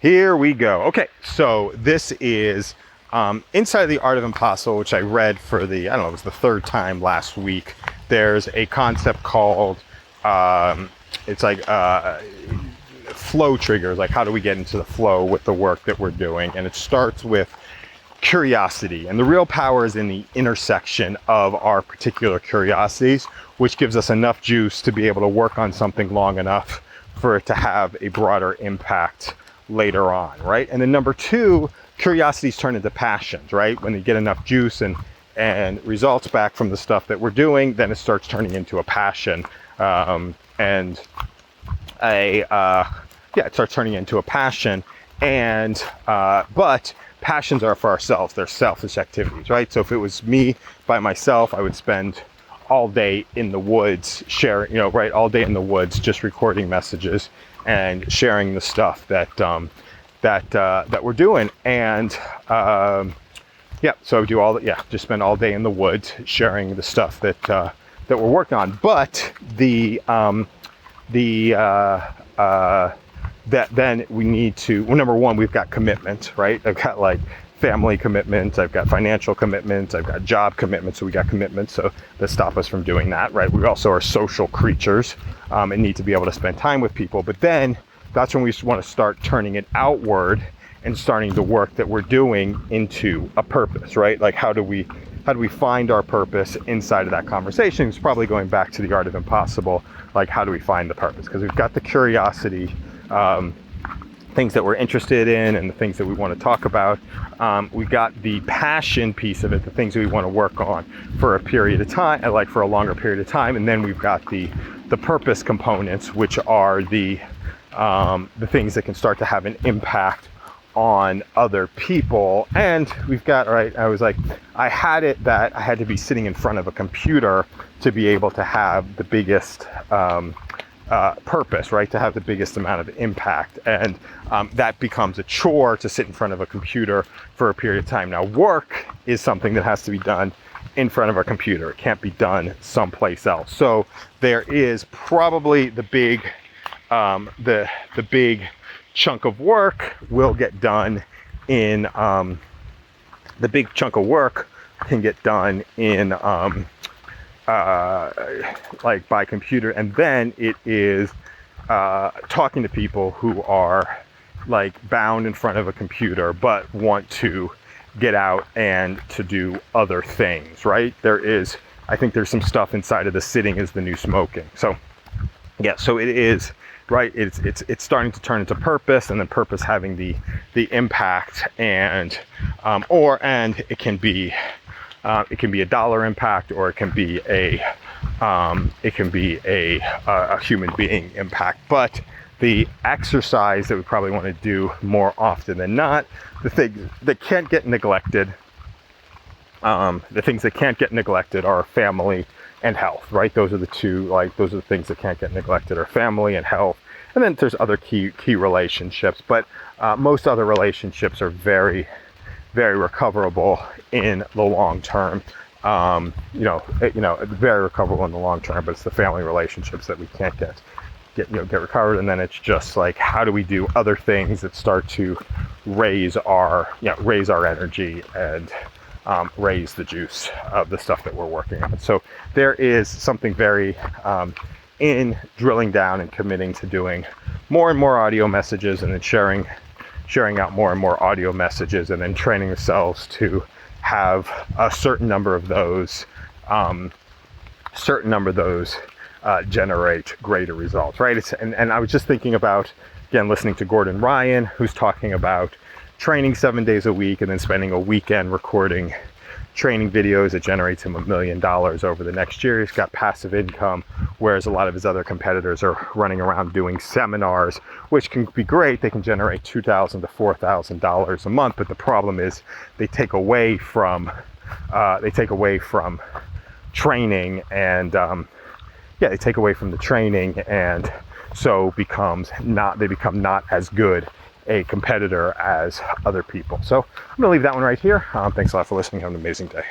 Here we go. Okay, so this is Inside the Art of Impossible, which I read for I don't know, it was the third time last week. There's a concept called, it's like flow triggers, like how do we get into the flow with the work that we're doing? And it starts with curiosity. And the real power is in the intersection of our particular curiosities, which gives us enough juice to be able to work on something long enough for it to have a broader impact later on, right? And then number two, curiosities turn into passions, right? When you get enough juice and results back from the stuff that we're doing, then it starts turning into a passion. It starts turning into a passion. But passions are for ourselves. They're selfish activities, right? So if it was me by myself, I would spend all day in the woods sharing, all day in the woods, just recording messages and sharing the stuff that we're doing. And so I would do just spend all day in the woods sharing the stuff that we're working on. But that then we need to, well, number one, we've got commitment, right? I've got like family commitments, I've got financial commitments, I've got job commitments, so we got commitments that stop us from doing that, right? We also are social creatures and need to be able to spend time with people. But then that's when we want to start turning it outward and starting the work that we're doing into a purpose, right? Like how do we find our purpose inside of that conversation? It's probably going back to the Art of Impossible, like how do we find the purpose? Because we've got the curiosity, things that we're interested in and the things that we want to talk about. We got the passion piece of it, the things that we want to work on for a period of time, like for a longer period of time. And then we've got the purpose components, which are the things that can start to have an impact on other people. And we've got, right, I was like, I had it that I had to be sitting in front of a computer to be able to have the biggest purpose, right? To have the biggest amount of impact. And that becomes a chore to sit in front of a computer for a period of time. Now, work is something that has to be done in front of a computer. It can't be done someplace else. So there is probably the big chunk of work will get done in, the big chunk of work can get done in, like by computer, and then it is talking to people who are like bound in front of a computer but want to get out and to do other things, right? I think there's some stuff inside of the sitting is the new smoking. So yeah, so it is, right? It's starting to turn into purpose, and then purpose having the impact, and it can be a dollar impact, or it can be a human being impact. But the exercise that we probably want to do more often than not, the things that can't get neglected, are family and health, right? Those are the two, those are the things that can't get neglected, are family and health. And then there's other key relationships, but most other relationships are very, very recoverable in the long term. Very recoverable in the long term, but it's the family relationships that we can't get recovered. And then it's just like, how do we do other things that start to raise our energy and raise the juice of the stuff that we're working on. So there is something very in drilling down and committing to doing more and more audio messages, and then sharing out more and more audio messages, and then training ourselves to have a certain number of those generate greater results, right? And I was just thinking about, again, listening to Gordon Ryan, who's talking about training 7 days a week and then spending a weekend recording training videos that generates him $1 million over the next year. He's got passive income, whereas a lot of his other competitors are running around doing seminars, which can be great. They can generate $2,000 to $4,000 a month, but the problem is they take away from training, and they take away from the training, and so they become not as good a competitor as other people. So I'm gonna leave that one right here. Thanks a lot for listening. Have an amazing day.